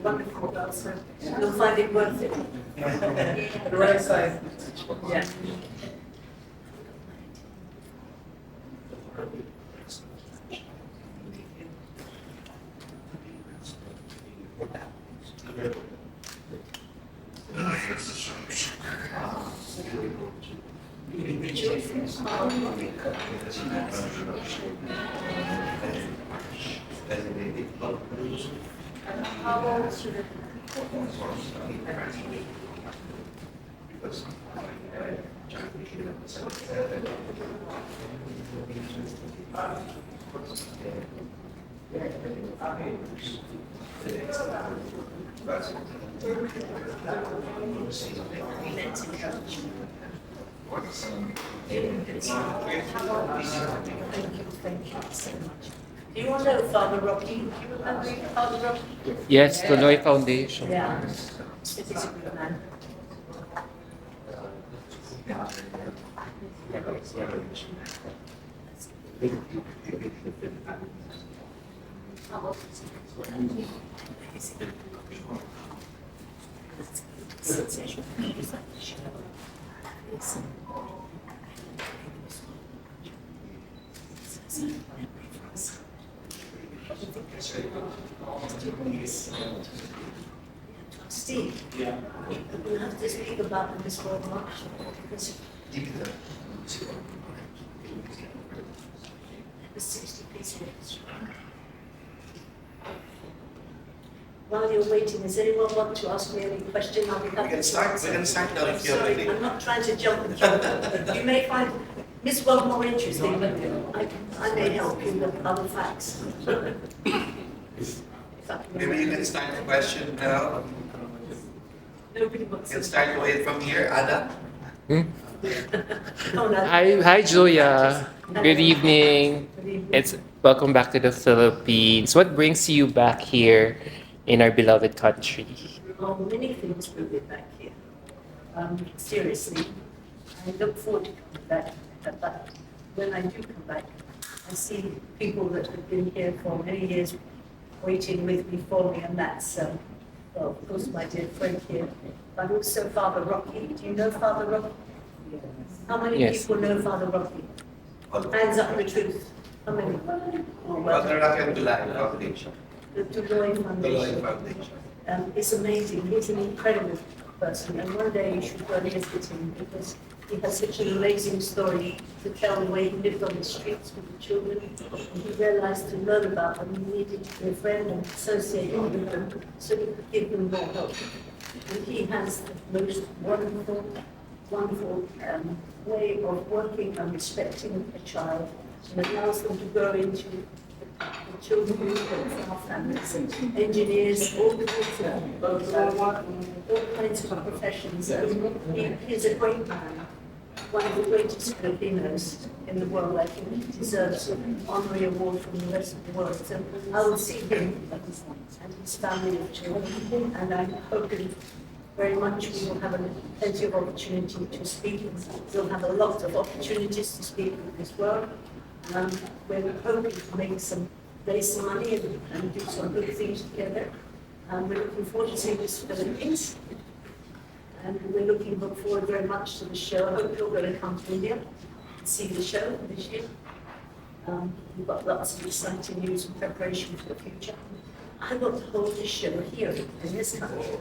wonderful girl, so you'll find it worth it. The right side. Yeah. How old should it Thank you so much. Do you want to know Father Rocky? Do you remember Father Rocky? Yes, Tuloy Foundation. Yeah. He's a good man. Steve, we'll have to speak about this for March because the 60 pieces. While you're waiting, does anyone want to ask me any question? I'll be happy to answer. We can start now if you have Sorry, I'm not trying to jump the jump. You may find this one more interesting, but I may help you with other facts. Maybe you can start the question now. Nobody wants You can to start away from here, Ada. Oh, no. Hi, Julia. Good evening. Good evening. It's welcome back to the Philippines. What brings you back here in our beloved country? Oh, many things bring me back here. Seriously, I look forward to coming back. But when I do come back, I see people that have been here for many years waiting with me for me, and that's, well, of course, my dear friend here, but also Father Rocky. Do you know Father Rocky? How many Yes. people know Father Rocky? Hands up the truth. How many? Oh, well, Father Rocky and Tulay Foundation. the Tuloy Foundation. Tulay Foundation. It's amazing. He's an incredible person, and one day you should go and visit him because he has such an amazing story to tell the way he lived on the streets with the children. And he realized to learn about them, he needed to be a friend and associate with them so he could give them more help. And he has the most wonderful, wonderful way of working and respecting a child and allows them to grow into the children of our families, engineers, all the all kinds of professions. He's a great man, one of the greatest Filipinos in the world. I think he deserves an honorary award from the rest of the world. So I will see him and his family of children, and I'm hoping very much we will have plenty of opportunity to speak. We'll have a lot of opportunities to speak as well. We're hoping to raise some money and do some good things together. We're looking forward to seeing this Philippines. And we're looking forward very much to the show. I hope you're going to come to India and see the show this year. We've got lots of exciting news and preparation for the future. I want to hold the show here in this country.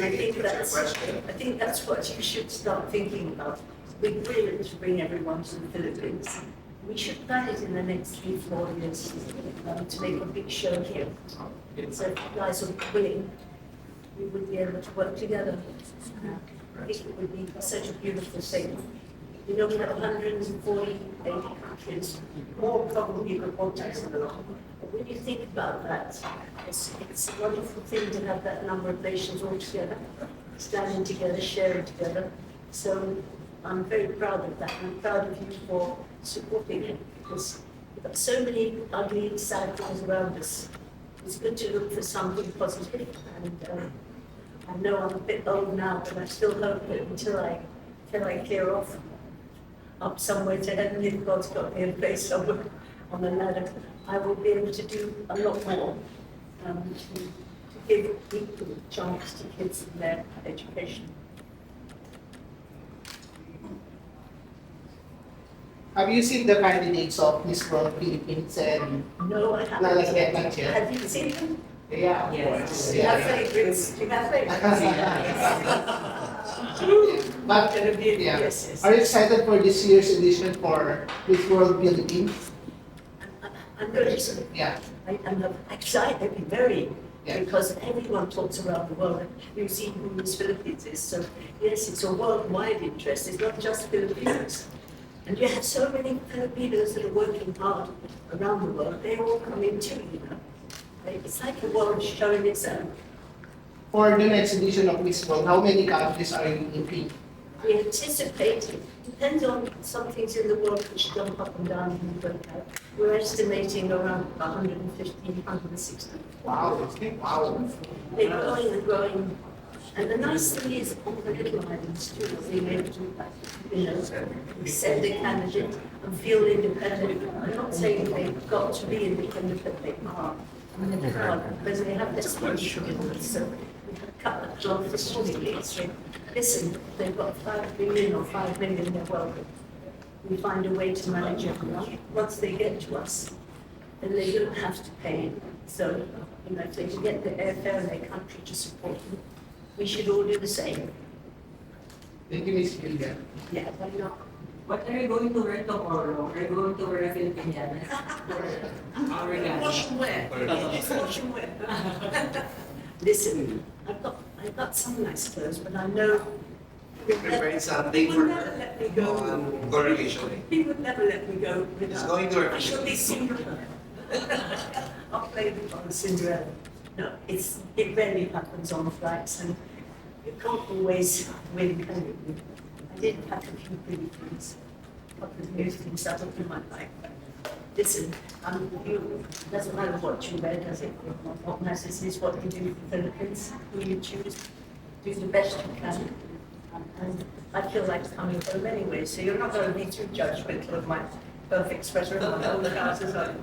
And I think that's what you should start thinking about. We're brilliant to bring everyone to the Philippines. We should plan it in the next 3-4 years to make a big show here. So if you guys are willing, we would be able to work together. I think it would be such a beautiful thing. You know, we have 148 countries, more probably than want us. But when you think about that, it's a wonderful thing to have that number of nations all together, standing together, sharing together. So I'm very proud of that. I'm proud of you for supporting it because we've got so many ugly, sad things around us. It's good to look for something positive. And I know I'm a bit old now, but I still hope that until I clear off up somewhere to heaven, if God's got me in place somewhere on the ladder, I will be able to do a lot more to give equal chance to kids in their education. Have you seen the candidates of Miss World Philippines and No, I Not haven't yet, yet. not yet. Have you seen them? yeah, of Yes. course. Do you have favorites? Do you have favorites? But Gonna be, yeah. yes, yes. Are you excited for this year's edition for Miss World Philippines? I'm very excited. Yeah. I'm excited, very, Yeah. because everyone talks around the world. You see who Miss Philippines is, so yes, it's a worldwide interest. It's not just Filipinos. And you have so many Filipinos that are working hard around the world. They all come in too, you know. It's like the world showing itself. For the next edition of Miss World, how many countries are you looking? We anticipate, depends on some things in the world which jump up and down and work out. We're estimating around 150, 160. Wow. Wow. They're growing and growing. And the nice thing is, on the little islands too, being able to, you know, send a candidate and feel independent. I'm not saying they've got to be independent, but they are. And they're proud, because they have this much in them. So we have a couple of jobs this morning, saying, listen, they've got 5 billion or 5 million, they're welcome. We find a way to manage everyone. Once they get to us, then they don't have to pay. So, you know, if they can get the airfare in their country to support them, we should all do the same. Thank you, Miss Julia. Yeah, why not? What are you going to wear tomorrow? Are you going to wear a Filipina? Or our Wash and wear. Just wash and wear. Listen, I've got some nice clothes, but I know Preparing something he for would never her let me go. on correlation. He would never let me go He's without. going to her I shall be Cinderella. I'll play the part of Cinderella. No, it rarely happens on flights, and you can't always win, can you? I did have a few pretty things, a couple of new things that you might like. Listen, doesn't matter what you wear, does it? What matters is what you do for the Philippines, who you choose, do the best you can. And I feel like coming home anyway, so you're not going to be too judgmental of my perfect sweater and my old trousers on.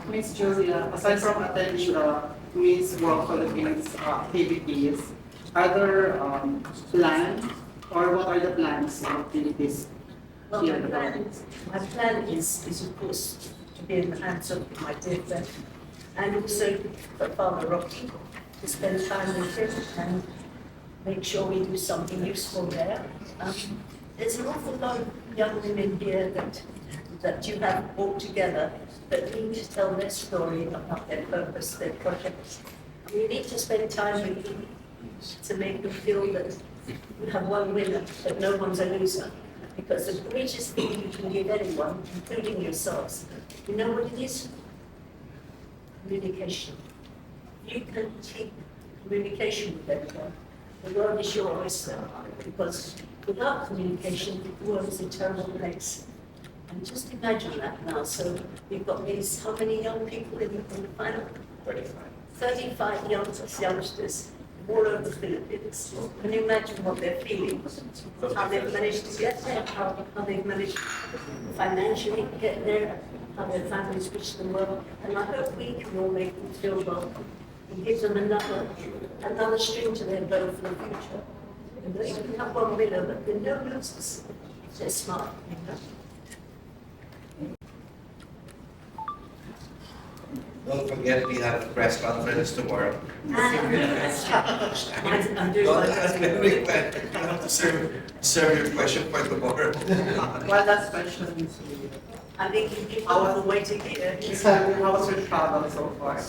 Miss Julia, aside from attending the Miss World Philippines activities, are there plans or what are the plans of activities Well, here in the my plan is of course to be in the hands of my dear friend, and also for Father Rocky, to spend time with him and make sure we do something useful there. There's an awful lot of young women here that you have brought together that need to tell their story about their purpose, their projects. We need to spend time with them to make them feel that you have one winner, that no one's a loser. Because the greatest thing you can give anyone, including yourselves, you know what it is? Communication. You can keep communication with everyone. The world is your oyster, because without communication, the world is a terrible place. And just imagine that now. So we've got these, how many young people in the final? 35 youngsters all over the Philippines. Can you imagine what they're feeling? How they've managed to get there, how they've managed financially to get there, how their families wish them well. And I hope we can all make them feel welcome and give them another string to their bow for the future. And they can have one winner, but they're no losers. They're smart, you know. Don't forget we have a press conference tomorrow. I'm doing Don't my ask best. any question. You have to serve your question for tomorrow. One last question, Miss Julia. I think you give all the way to here. How was your travel so far?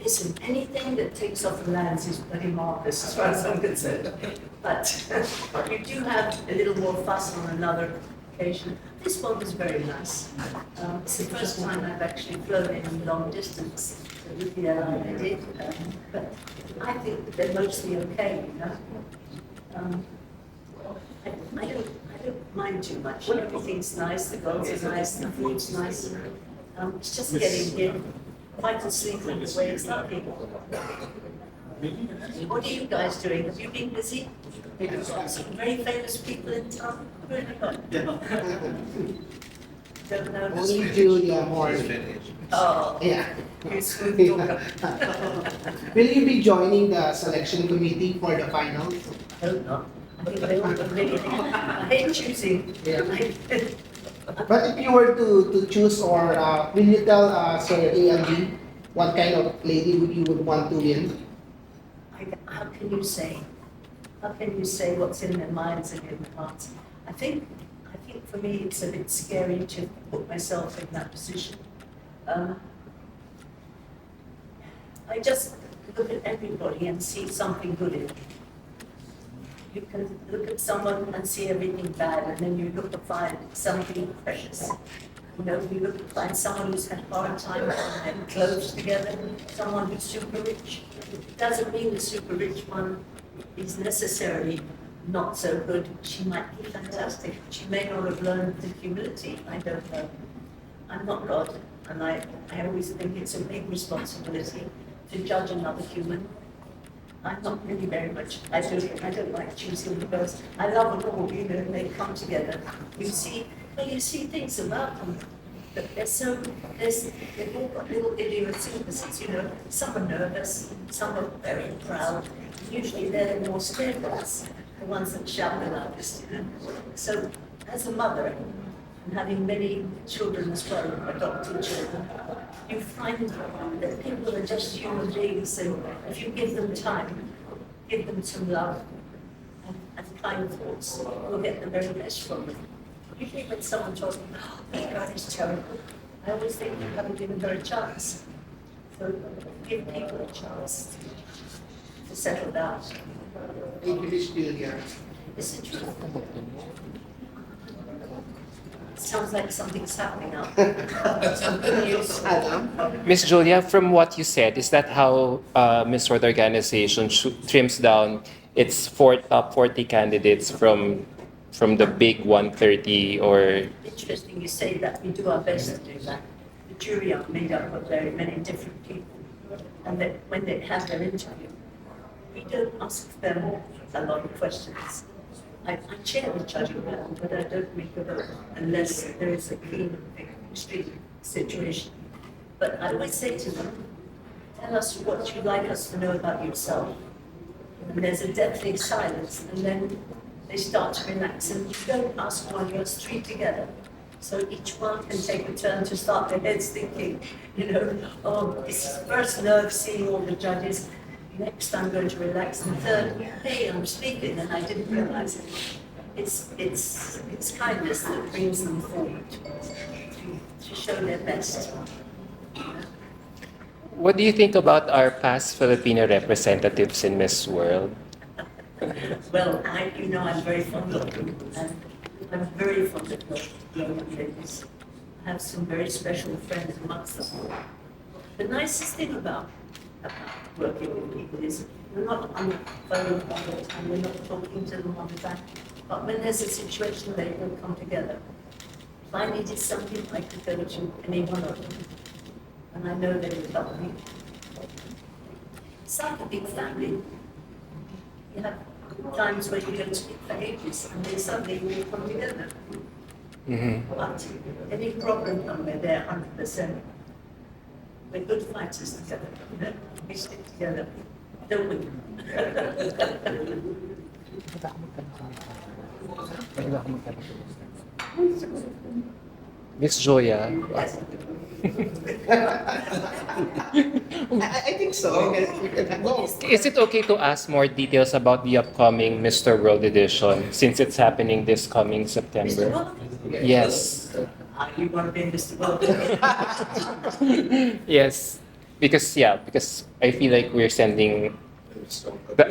Listen, anything that takes off the lands is bloody marvellous as far as I'm concerned. But you do have a little more fuss on another occasion. This one was very nice. It's the first time I've actually flown any long distance with the airline I did. But I think that they're mostly okay, you know. I don't mind too much. Everything's nice, the girls are nice, the food's nice. It's just getting here. Quite asleep in the way it's not people. What are you guys doing? Have you been busy? Some very famous people in town? Where have you gone? Don't know. Only Julia He's Morley. finished. Oh, Yeah. You're smooth talker. Will you be joining the selection committee for the finals? I hope not. I think they all really, I hate choosing. Yeah. But if you were to choose, or will you tell Sir A and B what kind of lady would you would want to win? How can you say? How can you say what's in their minds and in their hearts? I think for me it's a bit scary to put myself in that position. I just look at everybody and see something good in it. You can look at someone and see everything bad, and then you look to find something precious. You know, you look to find someone who's had hard times and clothes together, someone who's super rich. It doesn't mean the super rich one is necessarily not so good. She might be fantastic. She may not have learned the humility. I don't know. I'm not God, and I always think it's a big responsibility to judge another human. I'm not really very much. I don't like choosing because I love them all. You know, they come together. You see things about them. But they've all got little idiosyncrasies, you know. Some are nervous, some are very proud. Usually they're the more steadfast, the ones that shout the loudest, you know. So as a mother, and having many children as well, adopted children, you find that people are just human beings, and if you give them time, give them some love and kind thoughts, you'll get the very best from them. Usually when someone tells me, oh, that guy is terrible, I always think you haven't given her a chance. So give people a chance to settle down. Thank you, Miss Julia. It's the truth. Sounds like something's happening now. Some good news. Miss Julia, from what you said, is that how Miss World Organization trims down its top 40 candidates from the big 130 or? Interesting you say that. We do our best to do that. The jury are made up of very many different people, and that when they have their interview, we don't ask them a lot of questions. I chair the judging panel, but I don't make a vote unless there is a clean, extreme situation. But I always say to them, tell us what you'd like us to know about yourself. And there's a deathly silence, and then they start to relax, and you don't ask one, you ask three together. So each one can take a turn to start their heads thinking, you know, oh, it's first nerve seeing all the judges. Next, I'm going to relax. And third, hey, I'm speaking, and I didn't realize it. It's kindness that brings them forward to show their best. What do you think about our past Filipino representatives in Miss World? Well, I'm very fond of them, and I'm very fond of young ladies. I have some very special friends amongst them. The nicest thing about working with people is we're not on the phone all the time, we're not talking to them on the back. But when there's a situation, they will come together. If I needed something, I could go to any one of them, and I know they would help me. It's like a big family. You have times where you don't speak for ages, and then suddenly you all come together. Mm-hmm. But any problem come, we're there 100%. We're good fighters together. You know? We stick together. Don't we? Miss Joya, Yes. I think so. We can go. is it okay to ask more details about the upcoming Mr. World edition since it's happening this coming Mr. September? World? Yes. You want to be Mr. World? Yes. Because I feel like we're sending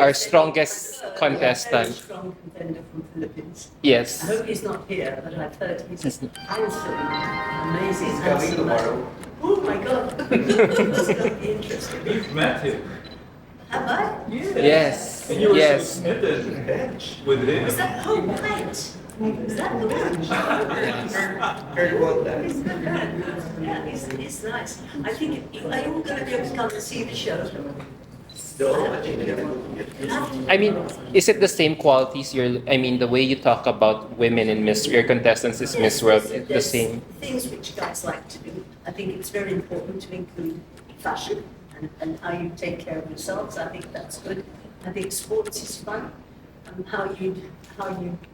our strongest Very contestant. strong contender from Philippines. I Yes. hope he's not here, but I've heard he's handsome, amazing. He's coming handsome tomorrow. man. Oh my God. This is going to be interesting. You've met him. Have I? Yes. And you were Yes. so smitten with him. Is that, oh, right. Is that the one? Heard about that. He's not bad. Yeah, he's nice. I think, are you all going to be able to come and see the show? I mean, is it the same qualities the way you talk about women in your contestants is Miss World, the There's same? things which guys like to do. I think it's very important to include fashion and how you take care of yourselves. I think that's good. I think sports is fun, and how you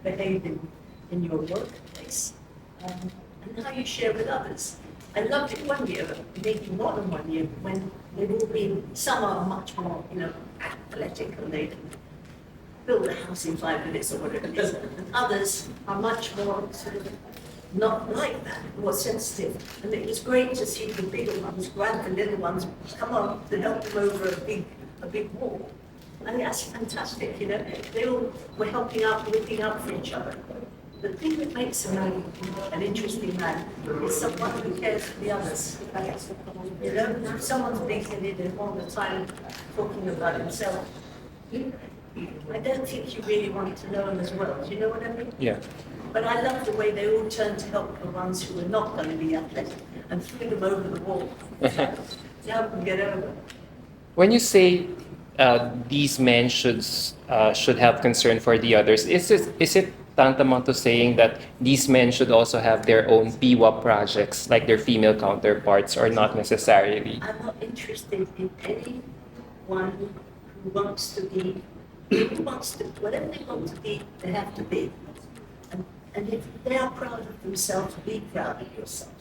behave in your workplace, and how you share with others. I loved it one year, maybe more than one year, when they've all been, some are much more, athletic, and they build a house in 5 minutes or whatever it is, and others are much more sort of not like that, more sensitive. And it was great to see the bigger ones grab the little ones, come on, to help them over a big wall. And that's fantastic, They all were helping out, looking out for each other. The thing that makes a man an interesting man is someone who cares for the others. If someone's big-headed and all the time talking about himself, I don't think you really want to know him as well. Do you know what I mean? Yeah. But I love the way they all turned to help the ones who were not going to be athletic and threw them over the wall to help them get over. When you say these men should have concern for the others, is it tantamount to saying that these men should also have their own PWA projects like their female counterparts, or not necessarily? I'm not interested in anyone who wants to be, whatever they want to be, they have to be. And if they are proud of themselves, be proud of yourself.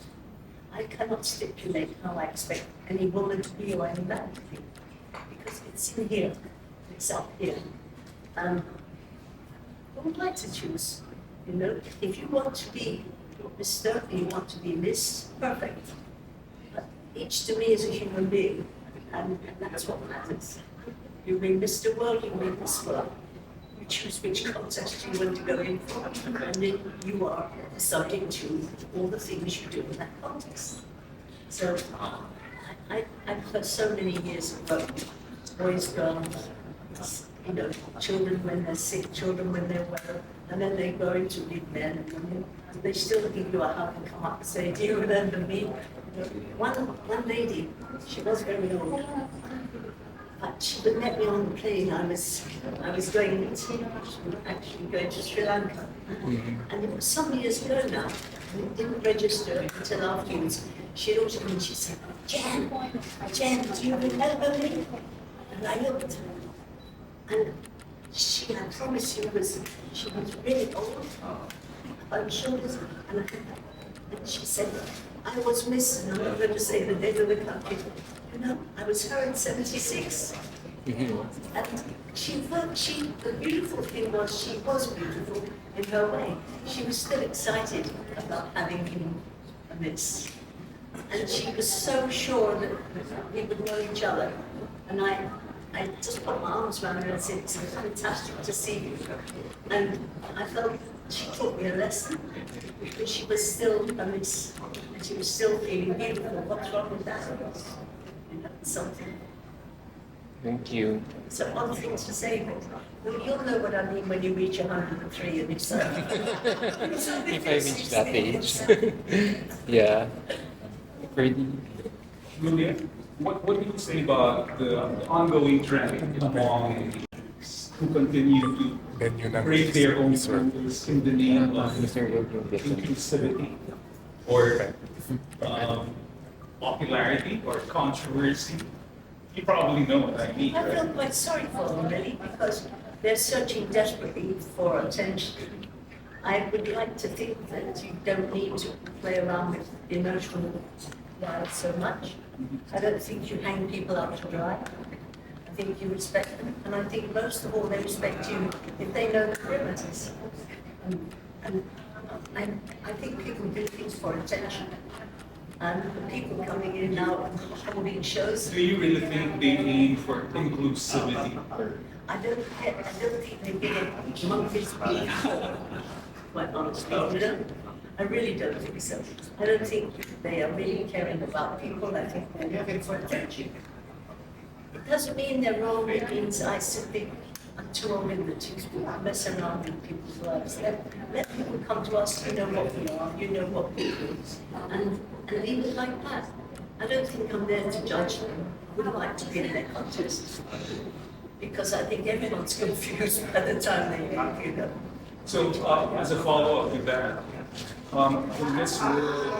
I cannot stipulate how I expect any woman to be or any man to be, because it's in here, it's up here. I would like to choose, if you want to be Mr., you want to be Miss, perfect. But each to me is a human being, and that's what matters. You be Mr. World, you be Miss World. You choose which contest you want to go in for, and then you are subject to all the things you do in that contest. So I've heard so many years about boys, girls, children when they're sick, children when they're well, and then they go into big men, and women, and they still give you a hug and come up and say, "Do you remember me?" One lady, she was very old, but she had met me on the plane. I was going actually going to Sri Lanka, and it was some years ago now, and it didn't register until afterwards. She looked at me and she said, Jen, do you remember me?" And I looked. And I promise you, she was really old, about shoulders, and she said, "I was Miss," and I'm not going to say the name of the country. I was her in '76. And the beautiful thing was, she was beautiful in her way. She was still excited about having been a Miss. And she was so sure that we would know each other. And I just put my arms around her and said, "It's fantastic to see you." And I felt she taught me a lesson, because she was still a Miss, and she was still feeling beautiful. What's wrong with that? Something. Thank you. It's an odd thing to say, but you'll know what I mean when you reach 103 and it's If I reach that age. Yeah. Pretty. Julia, what do you say about the ongoing trend among who continue to break their own rules in the name of inclusivity or popularity or controversy? You probably know what I mean, I feel right? quite sorry for them, really, because they're searching desperately for attention. I would like to think that you don't need to play around with emotional lives so much. I don't think you hang people up to dry. I think you respect them, and I think most of all they respect you if they know the perimeters. And I think people do things for attention. And the people coming in now and holding shows. Do you really think they aim for inclusivity? I don't think they get a monkey's beat, quite honestly. I really don't think so. I don't think they are really caring about people. I think they're looking for attention. It doesn't mean they're wrong. It means I simply am too old in the tooth to mess around with people's lives. Let people come to us. You know what we are. You know what we do, and leave it like that. I don't think I'm there to judge them. I would like to be in their contest, because I think everyone's confused by the time they leave. So, as a follow-up to that, in this world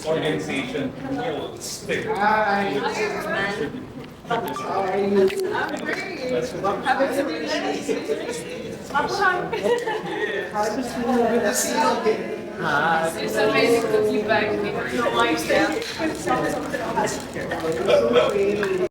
organization will stick. Hi. How are you? I'm great. That's Happy to be here. Good to see you again. It's amazing to be back here. Okay.